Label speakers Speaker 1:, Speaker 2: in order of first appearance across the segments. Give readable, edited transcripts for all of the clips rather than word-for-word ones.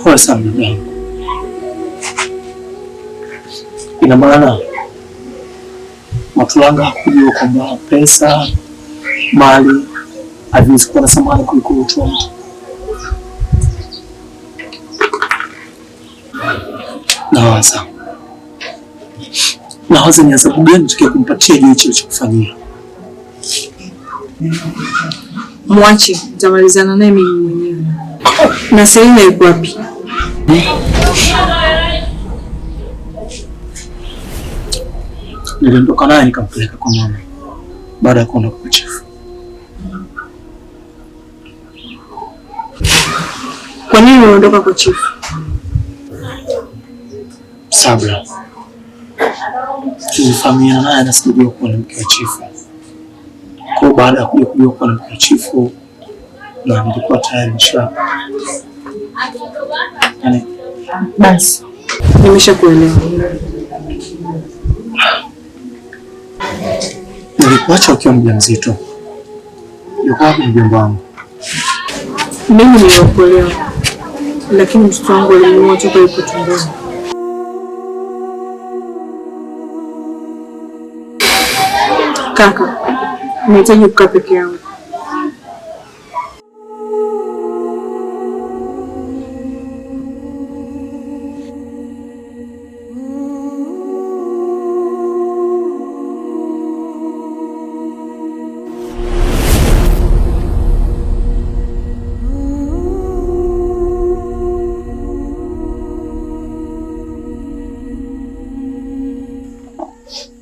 Speaker 1: Pole sana ndugu yangu. Ina maana Matulanga hakujua kwamba pesa, mali haviwezi kuwa na thamani kuliko utu wa mtu. Nawaza ni adhabu gani tukia kumpatia juu hicho alichokufanyia.
Speaker 2: Mwache, nitamalizana naye mimi mwenyewe. Na Selina yuko wapi?
Speaker 1: Niliondoka naye nikampeleka kwa mama baada ya kuondoka kwa chifu.
Speaker 2: Kwa nini unaondoka kwa chifu?
Speaker 1: Sabla, tulifahamiana naye na sikujua kuwa ni mke wa chifu. Kwa baada ya kujua kuwa ni mke wa chifu, na nilikuwa tayari
Speaker 2: basi nimeshakuelewa.
Speaker 1: Nilikuacha ukiwa mjamzito. Yuko wapi mjomba wangu?
Speaker 2: Mimi niliokolewa, lakini mtoto wangu alimuua toka yuko tumboni. Kaka, nahitaji kukaa peke yangu.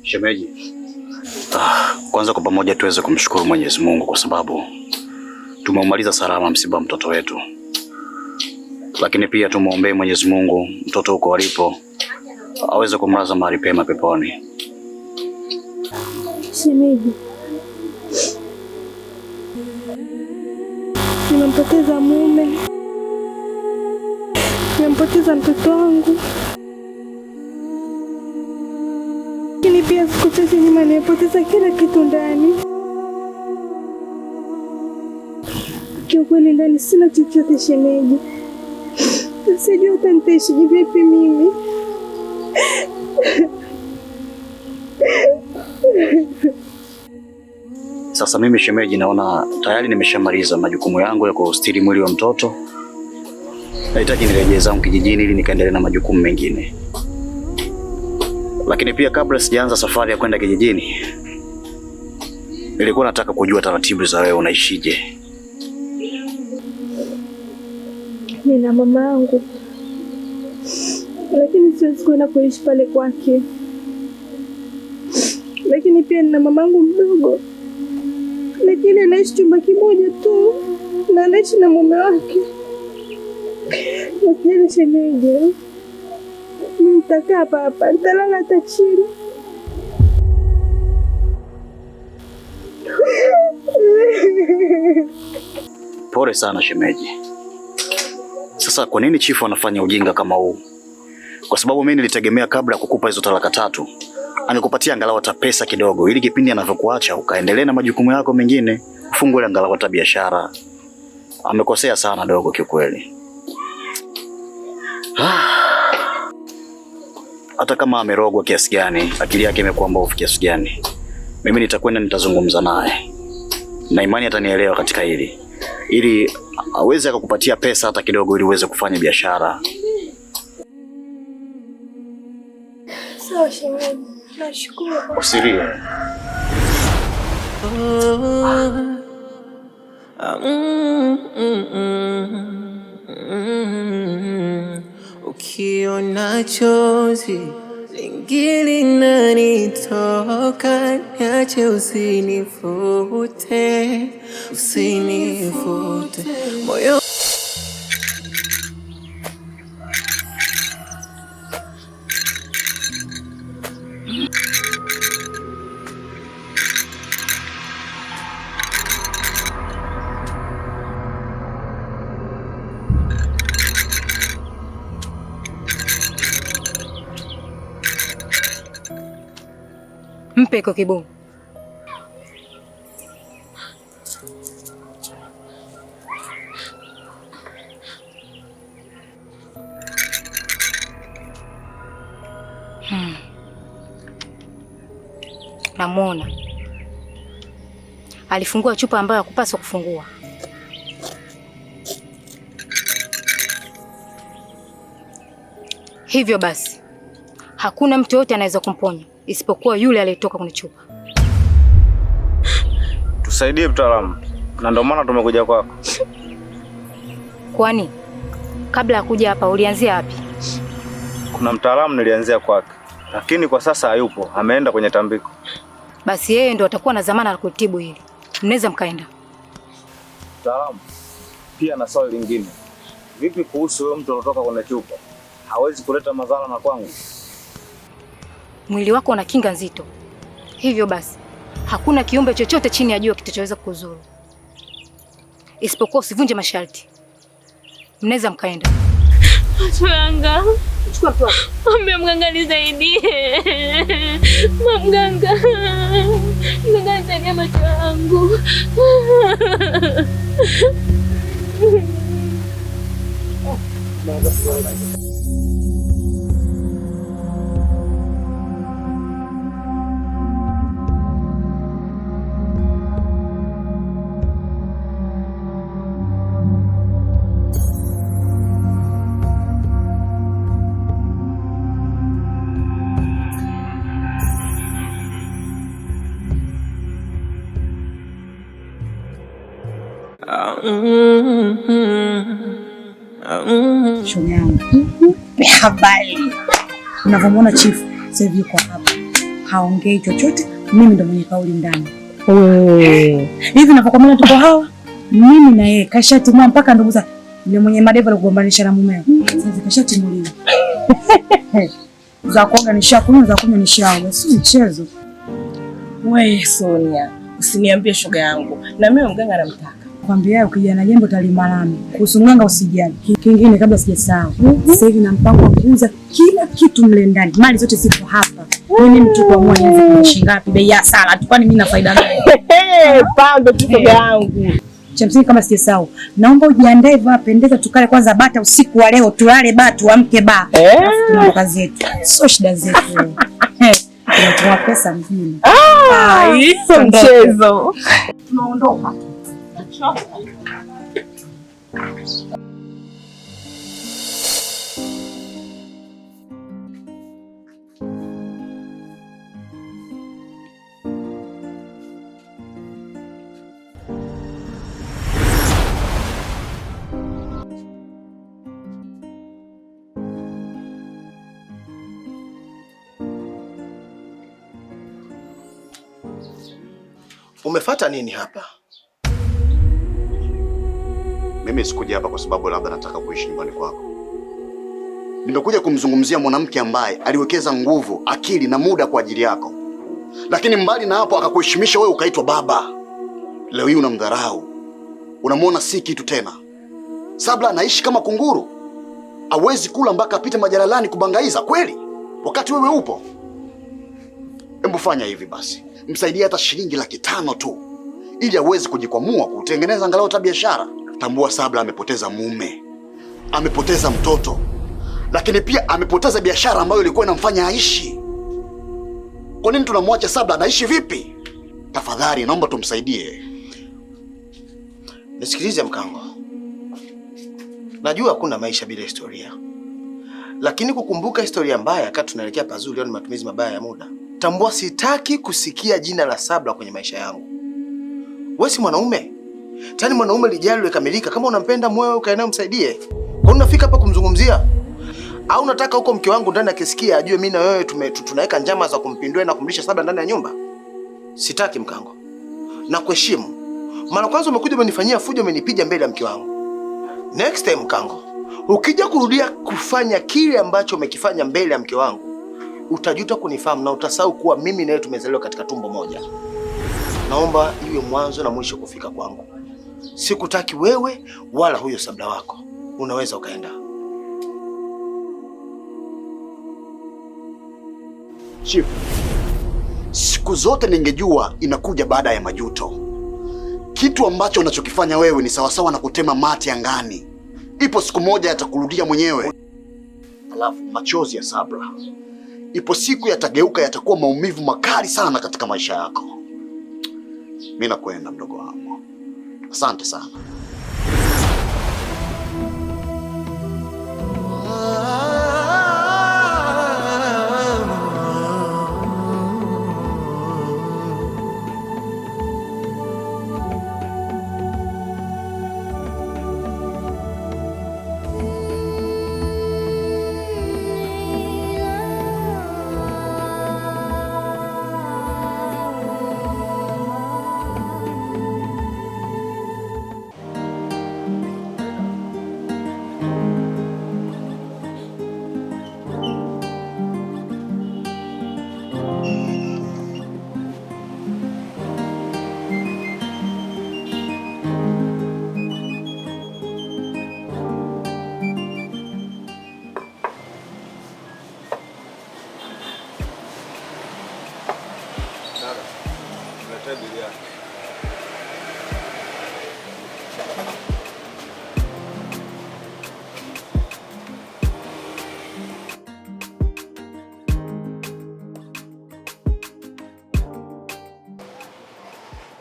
Speaker 3: Shemeji, kwanza kwa pamoja tuweze kumshukuru Mwenyezi Mungu kwa sababu tumeumaliza salama msiba mtoto wetu. Lakini pia tumuombee Mwenyezi Mungu mtoto huko alipo aweze kumlaza mahali pema peponi.
Speaker 4: Shemeji, nimempoteza mume, nimempoteza mtoto wangu, lakini pia siku chache nyuma nimepoteza kila kitu ndani. Kiukweli ndani sina chochote shemeji. Sijui hata nitaishi vipi mimi.
Speaker 3: Sasa mimi shemeji, naona tayari nimeshamaliza majukumu yangu ya kustiri mwili wa mtoto. Nahitaji nirejee zangu kijijini ili nikaendelee na majukumu mengine. Lakini pia kabla sijaanza safari ya kwenda kijijini, nilikuwa nataka kujua taratibu za wewe unaishije.
Speaker 4: Nina mama yangu, lakini siwezi kwenda kuishi pale kwake. Lakini pia nina mama yangu mdogo, lakini anaishi chumba kimoja tu na anaishi na mume wake. Lakini shemeji, nitakaa hapa, nitalala hata chini.
Speaker 3: Pole sana shemeji. Sasa kwa nini chifu anafanya ujinga kama huu? Kwa sababu mimi nilitegemea kabla ya kukupa hizo talaka 3 angekupatia angalau hata pesa kidogo ili kipindi anavyokuacha ukaendelee na majukumu yako mengine, ufungue angalau hata biashara. Amekosea sana dogo kiukweli. Hata kama amerogwa kiasi gani, akili yake imekuwa mbovu kiasi gani, mimi nitakwenda nitazungumza naye. Na imani atanielewa katika hili. Ili aweze akakupatia pesa hata kidogo ili uweze kufanya biashara.
Speaker 4: Sawa shemeji, nashukuru.
Speaker 3: Usilie.
Speaker 5: Ukiona chozi lingili nanitoka, niache usinifute, usinifute moyo.
Speaker 6: Mpe kwa kibao. namuona alifungua chupa ambayo hakupaswa kufungua. Hivyo basi hakuna mtu yote anaweza kumponya isipokuwa yule aliyetoka kwenye chupa.
Speaker 7: Tusaidie mtaalamu, na ndio maana tumekuja kwako.
Speaker 6: Kwani kabla ya kuja hapa ulianzia wapi?
Speaker 7: Kuna mtaalamu nilianzia kwake, lakini kwa sasa hayupo, ameenda kwenye tambiko.
Speaker 6: Basi yeye ndo atakuwa na zamana la kutibu hili. Mnaweza mkaenda.
Speaker 7: Mtaalamu, pia na swali lingine. Vipi kuhusu wewe mtu anatoka kwenye chupa? Hawezi kuleta madhara na kwangu?
Speaker 6: Mwili wako una kinga nzito. Hivyo basi hakuna kiumbe chochote chini ya jua kitachoweza kukuzuru. Isipokuwa usivunje masharti. Mnaweza mkaenda.
Speaker 4: Mganga. Chukua mtu wako. Mganga nisaidie. Mganga. Mganga nisaidie macho yangu.
Speaker 8: Shoga yangu. Habari. Unavyomwona chifu sasa hivi yuko hapa. Haongei chochote, mimi ndo mwenye kauli ndani. Hivi ninavyokuambia tuko hawa, mimi na yeye kashatimua mpaka ndugu zake. Yule mwenye madeva alikugombanisha na mumeo. Sasa kashatimuliwa. Za kuoga nishakunywa, za kunywa nishaoga. Si mchezo.
Speaker 9: Wewe Sonia, usiniambie shoga yangu. Na mimi mganga namtaka.
Speaker 8: Kwambia ukija na jambo talimalami. Kuhusu mganga usijali. Kingine kabla sijasahau. Sasa hivi na mpango wa kuuza kila kitu mle ndani. Mali zote zipo hapa. Mimi mtu kwa mmoja anaweza shilingi ngapi bei ya sala tu, kwani mimi na faida gani?
Speaker 9: Pambe tu shoga yangu.
Speaker 8: Cha msingi kama sijasahau, naomba ujiandae hivyo, apendeza tukale kwanza bata usiku wa leo, tulale batu tuamke ba. Alafu tuna kazi yetu. Sio shida zetu. Tunatoa pesa mjini.
Speaker 9: Hizo mchezo.
Speaker 8: Tunaondoka.
Speaker 10: Umefuata nini hapa?
Speaker 3: Mimi sikuja hapa kwa sababu labda nataka kuishi nyumbani kwako. Nimekuja kumzungumzia mwanamke ambaye aliwekeza nguvu, akili na muda kwa ajili yako. Lakini mbali na hapo akakuheshimisha wewe ukaitwa baba. Leo hii unamdharau. Unamwona si kitu tena. Sabla anaishi kama kunguru. Hawezi kula mpaka apite majalalani kubangaiza kweli? Wakati wewe upo. Hebu fanya hivi basi. Msaidie hata shilingi 500 tu. Ili aweze kujikwamua kutengeneza angalau hata biashara. Tambua Sabla amepoteza mume. Amepoteza mtoto. Lakini pia amepoteza biashara ambayo ilikuwa inamfanya aishi. Kwa nini tunamwacha Sabla anaishi vipi? Tafadhali naomba tumsaidie.
Speaker 10: Nisikilize mkango. Najua hakuna maisha bila historia. Lakini kukumbuka historia mbaya wakati tunaelekea pazuri au ni matumizi mabaya ya muda. Tambua sitaki kusikia jina la Sabla kwenye maisha yangu. Wewe si mwanaume. Tani mwanaume lijali likamilika. Kama unampenda moyo ukae naye msaidie. Kwa nini unafika hapa kumzungumzia? Au unataka huko mke wangu ndani akisikia ajue mimi na wewe tunaweka njama za kumpindua na kumlisha Sabla ndani ya nyumba? Sitaki mkango. Na kuheshimu. Mara kwanza umekuja umenifanyia fujo, umenipiga mbele ya mke wangu. Next time mkango, ukija kurudia kufanya kile ambacho umekifanya mbele ya mke wangu, utajuta kunifahamu na utasahau kuwa mimi na wewe tumezaliwa katika tumbo moja. Naomba iwe mwanzo na mwisho kufika kwangu. Sikutaki wewe wala huyo Sabla wako. Unaweza ukaenda.
Speaker 3: Chief, siku zote ningejua inakuja baada ya majuto. Kitu ambacho unachokifanya wewe ni sawasawa na kutema mate angani. Ipo siku moja yatakurudia mwenyewe. Alafu machozi ya Sabla ipo siku yatageuka, yatakuwa maumivu makali sana katika maisha yako. Mimi nakwenda mdogo wangu. Asante sana.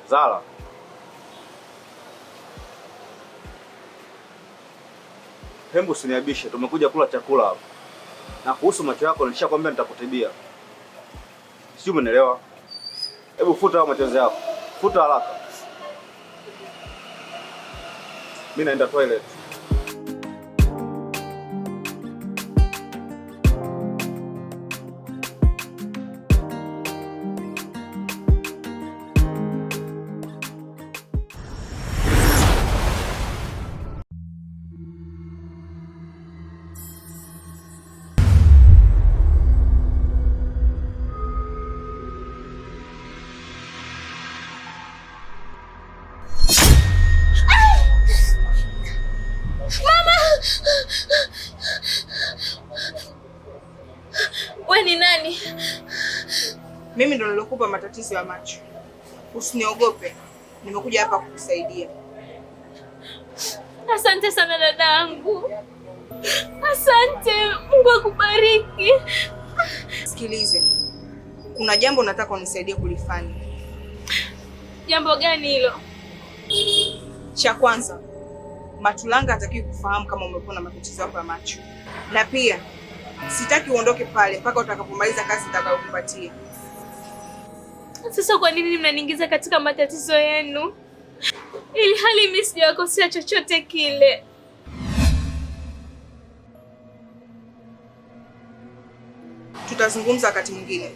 Speaker 7: Zara. Hembu usiniabishe, tumekuja kula chakula hapa. Na kuhusu macho yako nilishakwambia nitakutibia. Sio, umeelewa? Hebu futa hayo machozi yako. Futa haraka. Mimi naenda toilet.
Speaker 2: Wewe ni nani?
Speaker 11: Mimi ndo nilokupa matatizo ya macho. Usiniogope. Nimekuja hapa kukusaidia.
Speaker 2: Asante sana dadangu. Asante. Mungu akubariki.
Speaker 11: Sikilize. Kuna jambo nataka unisaidie kulifanya.
Speaker 2: Jambo gani hilo?
Speaker 11: Cha kwanza, Matulanga hataki kufahamu kama umekuwa na matatizo yako ya macho. Na pia sitaki uondoke pale mpaka utakapomaliza kazi nitakayokupatia.
Speaker 2: Sasa kwa nini mnaniingiza katika matatizo yenu? Ili hali mimi sijakosea chochote kile.
Speaker 11: Tutazungumza wakati mwingine.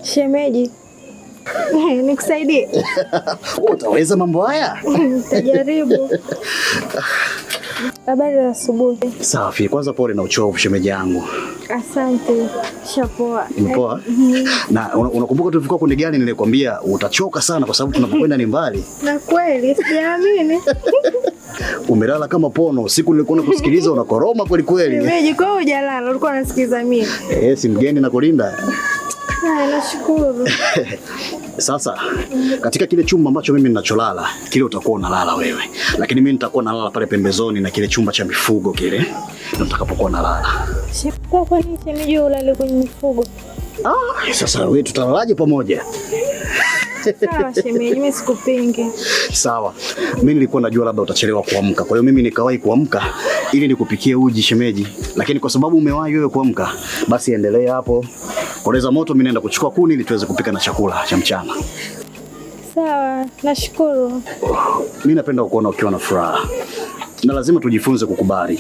Speaker 4: Shemeji, nikusaidie?
Speaker 3: Utaweza mambo haya?
Speaker 4: Tajaribu. Habari za asubuhi.
Speaker 3: Safi. Kwanza pole na uchovu shemeji yangu.
Speaker 4: Asante. Shapoa.
Speaker 3: Poa. Na unakumbuka tulikuwa kwenye gani nilikwambia utachoka sana kwa sababu tunapokwenda ni mbali?
Speaker 4: Na kweli sijaamini.
Speaker 3: Umelala kama pono. Siku nilikuwa nakusikiliza unakoroma kweli kweli.
Speaker 4: Shemeji, kwa hiyo hujalala, ulikuwa unasikiza mimi.
Speaker 3: Si mgeni na kulinda.
Speaker 4: Nashukuru.
Speaker 3: Sasa katika kile chumba ambacho mimi ninacholala, kile utakuwa unalala wewe. Lakini mimi nitakuwa nalala pale pembezoni na kile chumba cha mifugo kile. Ndio nitakapokuwa nalala.
Speaker 4: Kwa nini shemeji ulale kwenye mifugo?
Speaker 3: Sasa wewe tutalalaje pamoja?
Speaker 4: Sawa shemeji, mimi sikupingi.
Speaker 3: Sawa. Mimi nilikuwa najua labda utachelewa kuamka. Kwa hiyo mimi nikawahi kuamka ili nikupikie uji shemeji. Lakini kwa sababu umewahi wewe kuamka, basi endelea hapo. Koleza moto, mimi naenda kuchukua kuni ili tuweze kupika na chakula cha mchana.
Speaker 4: Sawa, nashukuru.
Speaker 3: Mimi napenda kukuona ukiwa na furaha. Na lazima tujifunze kukubali.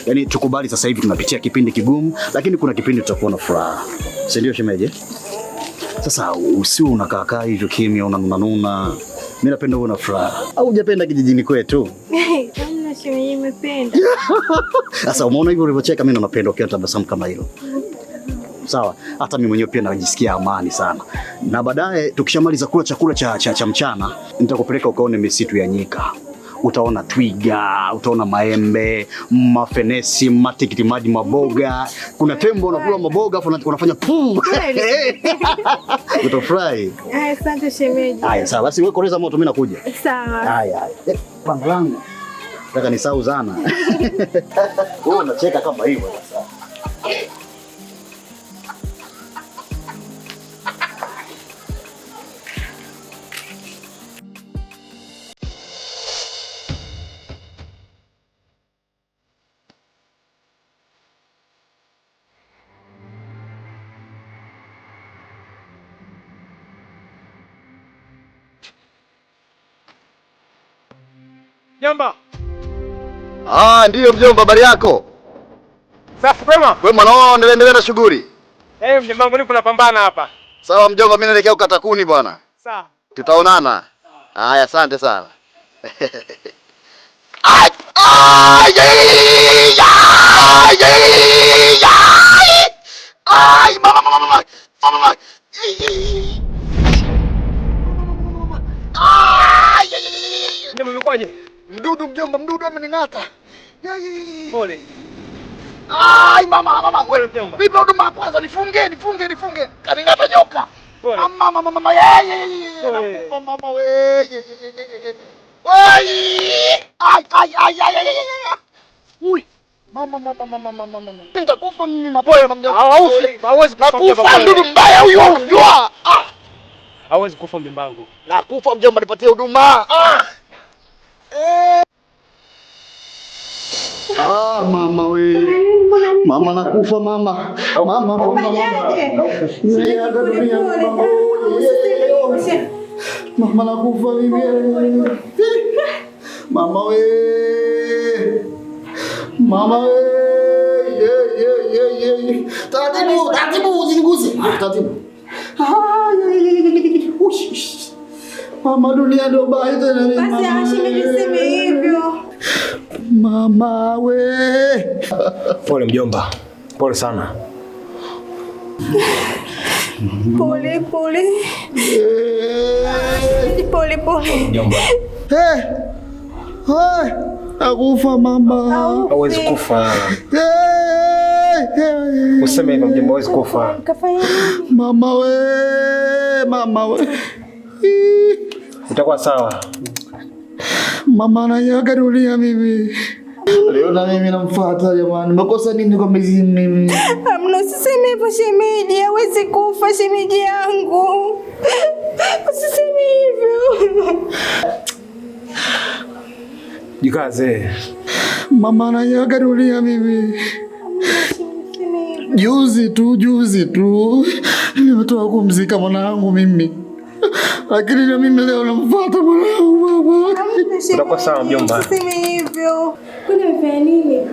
Speaker 3: Yaani tukubali sasa hivi tunapitia kipindi kigumu, lakini kuna kipindi tutakuwa na furaha. Si ndio shemeji? Sasa usiwe unakaa hivyo kimya unanuna. Mimi napenda uwe na furaha. Au hujapenda kijijini kwetu?
Speaker 4: Hamna shemeji, nimependa.
Speaker 3: Sasa umeona hivyo ulivyocheka, mimi napenda ukiwa tabasamu kama hilo. Sawa, hata mimi mwenyewe pia najisikia amani sana. Na baadaye tukishamaliza kula chakula cha mchana, nitakupeleka ukaone misitu ya nyika. Utaona twiga, utaona maembe, mafenesi, matikiti maji, maboga. Kuna tembo unakula maboga afu unafanya puu. Utafurahi.
Speaker 4: Asante shemeji.
Speaker 3: Haya, sawa. Basi wewe koleza moto, mimi nakuja.
Speaker 4: Sawa.
Speaker 3: Haya. Bango langu. Nataka nisahau sana. Wewe unacheka kama hivyo sasa.
Speaker 12: Mjomba.
Speaker 3: Ndiyo mjomba, habari yako?
Speaker 12: Safi kwema?
Speaker 3: Kwema, nao endelea na shughuli.
Speaker 12: Mjomba wangu, nipo napambana hapa.
Speaker 3: Sawa mjomba, mimi naelekea ukata kuni bwana.
Speaker 12: Sawa.
Speaker 3: Tutaonana. Haya, asante sana. Mama.
Speaker 12: Mjomba,
Speaker 3: Mdudu mjomba, mdudu amening'ata.
Speaker 12: pole.
Speaker 3: Mama.
Speaker 12: Pole mjomba.
Speaker 3: Vipi huduma kwanza, nifunge. Kaning'ata nyoka.
Speaker 12: Pole.
Speaker 3: Mama. Mama wewe. Ui. Mama. Nitakufa mimi mapole mjomba.
Speaker 12: Hawezi
Speaker 3: kufa mdudu mbaya huyu unajua.
Speaker 12: Hawezi kufa mjomba wangu.
Speaker 3: Nakufa mjomba, nipatie huduma. Mama we. Mama nakufa mama. Mama. Mama nakufa mimi. Mama we. Taratibu usiniguse. Taratibu. Mama, dunia ndio baya tena.
Speaker 4: Basi ashemeji useme hivyo.
Speaker 3: Mama we.
Speaker 12: Pole mjomba. Pole sana.
Speaker 4: Pole.
Speaker 12: Mjomba.
Speaker 3: Nakufa mama.
Speaker 12: Hawezi kufa. Useme hivyo mjomba, hawezi kufa.
Speaker 3: Mama we.
Speaker 12: Itakuwa sawa.
Speaker 3: Mama ananyaga dunia mimi. Leo na mimi namfuata jamani. Makosa nini kwa mimi?
Speaker 4: Hamna, usiseme hivyo shemeji, hawezi kufa shemeji yangu. Usiseme hivyo.
Speaker 12: Jikaze.
Speaker 3: Mama ananyaga dunia mimi. Juzi tu nimetoka kumzika mwanangu mimi. Lakini na mimi leo namfuata mwanangu baba.
Speaker 12: Utakuwa sawa mjomba.
Speaker 4: Usiseme hivyo. Kwani umefanya nini?
Speaker 12: Mimi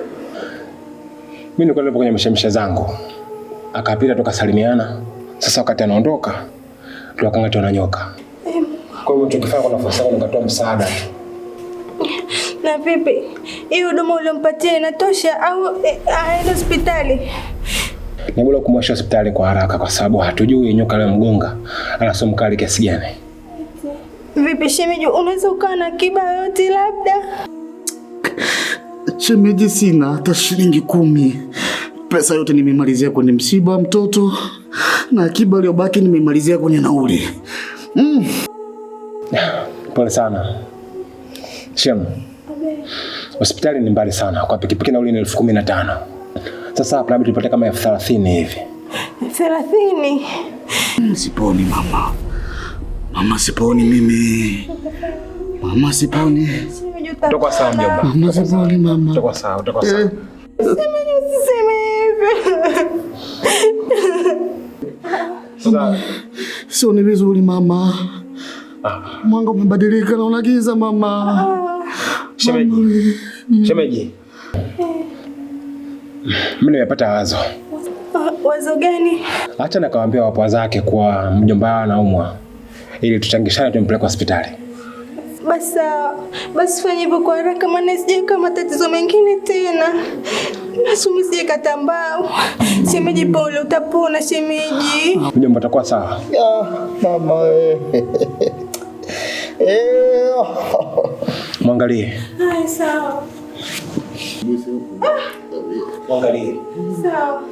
Speaker 12: nilikuwa nipo kwenye mshemisha zangu. Akapita tukasalimiana. Sasa wakati anaondoka ndio akang'atwa na nyoka. Kwa hiyo tukifanya kwa nafasi yangu nikatoa msaada tu.
Speaker 4: Na vipi? Hiyo huduma ulimpatia inatosha au aende hospitali?
Speaker 12: Ni bora kumwasha hospitali kwa haraka kwa sababu hatujui nyoka leo mgonga ana sumu kali kiasi gani.
Speaker 4: Vipi shemeji, unaweza ukaa na akiba yote labda?
Speaker 3: Shemeji, sina hata shilingi 10. Pesa yote nimemalizia kwenye msiba wa mtoto na akiba iliyobaki nimemalizia kwenye nauli.
Speaker 12: Pole sana. Shem. Hospitali ni mbali sana. Kwa pikipiki nauli ni 15,000. Sasa hapa labda tupate kama 30,000 hivi.
Speaker 4: 30?
Speaker 3: Siponi mama. Mama siponi mimi. Mama siponi.
Speaker 12: Utakuwa sawa mjomba.
Speaker 1: Mama siponi mama.
Speaker 12: Utakuwa sawa, utakuwa sawa.
Speaker 4: Usiseme hivyo.
Speaker 12: Sasa
Speaker 1: sio ni vizuri mama. Mwanga umebadilika na unagiza mama.
Speaker 12: Shemeji. Shemeji. Mimi nimepata wazo.
Speaker 4: Wazo gani?
Speaker 12: Acha nikawaambia wapwa zake kuwa mjomba wao anaumwa ili tuchangishane tumpeleke hospitali.
Speaker 4: Basi fanya hivyo kwa haraka, maana sije kama matatizo mengine tena. Nasumi sije katambao. Shemeji pole, utapona shemeji.
Speaker 12: Mjomba atakuwa sawa.
Speaker 1: Mama
Speaker 12: Mwangalie.
Speaker 4: Hai sawa.
Speaker 12: Mwangalie.
Speaker 4: Sawa.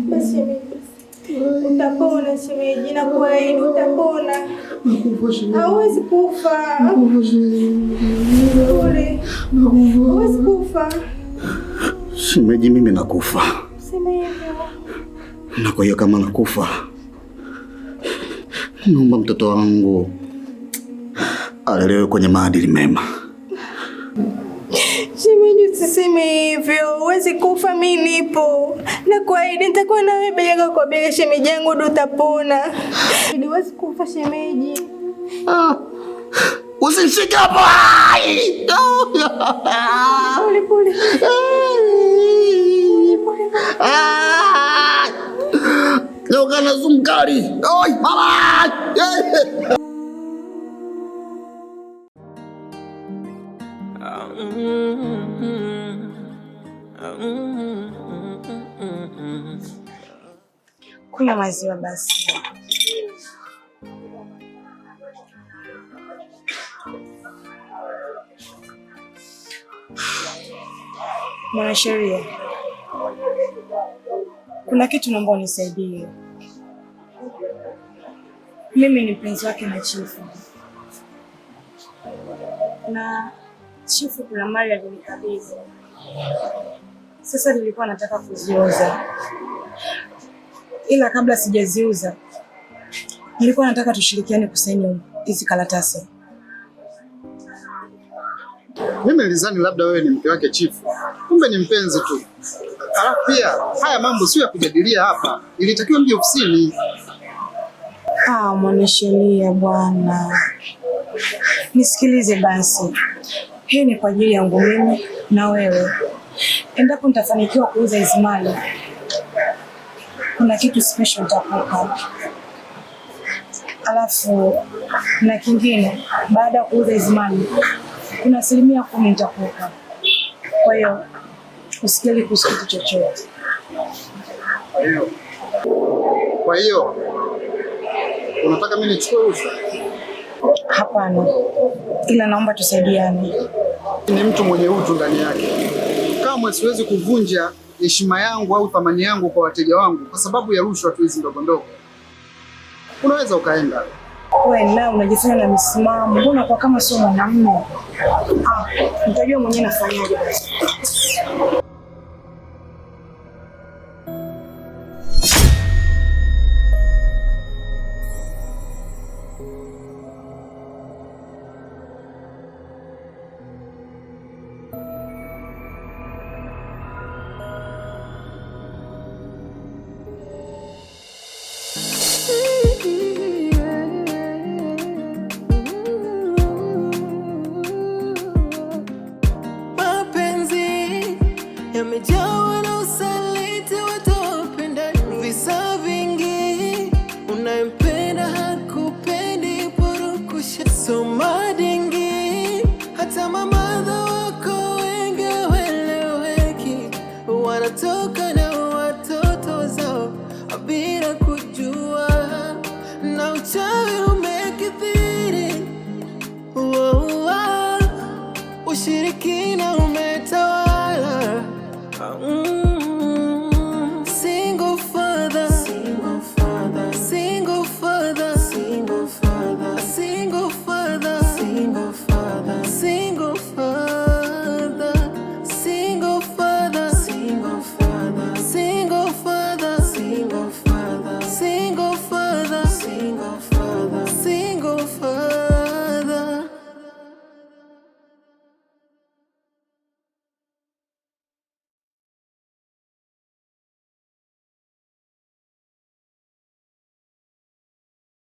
Speaker 4: Basi shemeji. Utapona shemeji, na kuahidi utapona. Hauwezi kufa. Pole. Hauwezi kufa.
Speaker 3: Shemeji, mimi nakufa.
Speaker 4: Sema hivyo.
Speaker 3: Na kwa hiyo kama nakufa, naomba mtoto wangu alelewe kwenye maadili mema.
Speaker 4: Shemeji, usiseme hivyo. Huwezi kufa, mimi nipo. Na kuahidi nitakuwa na wewe bega kwa bega shemeji yangu, ndio utapona. Huwezi kufa shemeji.
Speaker 3: Usinishike hapo.
Speaker 4: Pole pole.
Speaker 3: Leo kana zumkari. Oi, mama.
Speaker 11: Kunywa maziwa basi. Mwanasheria, kuna kitu naomba unisaidie. Mimi ni mpenzi wake na Chifu, na Chifu kuna mali alinikabidhi. Sasa nilikuwa nataka kuziuza, ila kabla sijaziuza nilikuwa nataka tushirikiane kusaini hizi karatasi.
Speaker 1: Mimi nilizani labda wewe ni mke wake Chifu, kumbe ni mpenzi tu. Alafu pia haya mambo sio ya kujadilia hapa, ilitakiwa mje ofisini.
Speaker 11: Mwanasheria bwana, nisikilize basi. Hii ni kwa ajili yangu mimi na wewe. Endapo nitafanikiwa kuuza hizi mali, kuna kitu special nitakupa. Alafu na kingine, baada ya kuuza hizi mali, kuna 10% nitakupa. Kwa hiyo usikili kuhusu kitu chochote.
Speaker 1: Kwa hiyo unataka mimi nichukue rushwa?
Speaker 11: Hapana, ila naomba tusaidiane.
Speaker 1: Ni mtu mwenye utu ndani yake. Kama siwezi kuvunja heshima yangu au thamani yangu kwa wateja wangu kwa sababu ya rushwa tu hizi ndogo ndogo. Unaweza ukaenda.
Speaker 11: Wewe na unajifanya na misimamo. Mbona kwa kama sio mwanamume? Nitajua mwenyewe nafanyaje.
Speaker 5: Yamejawa na usaliti, watu wapenda visa vingi. Unayempenda hakupendi, purukusha soma dingi. Hata mamadha wako wengi weleweki, wanatoka na watoto zao bila kujua na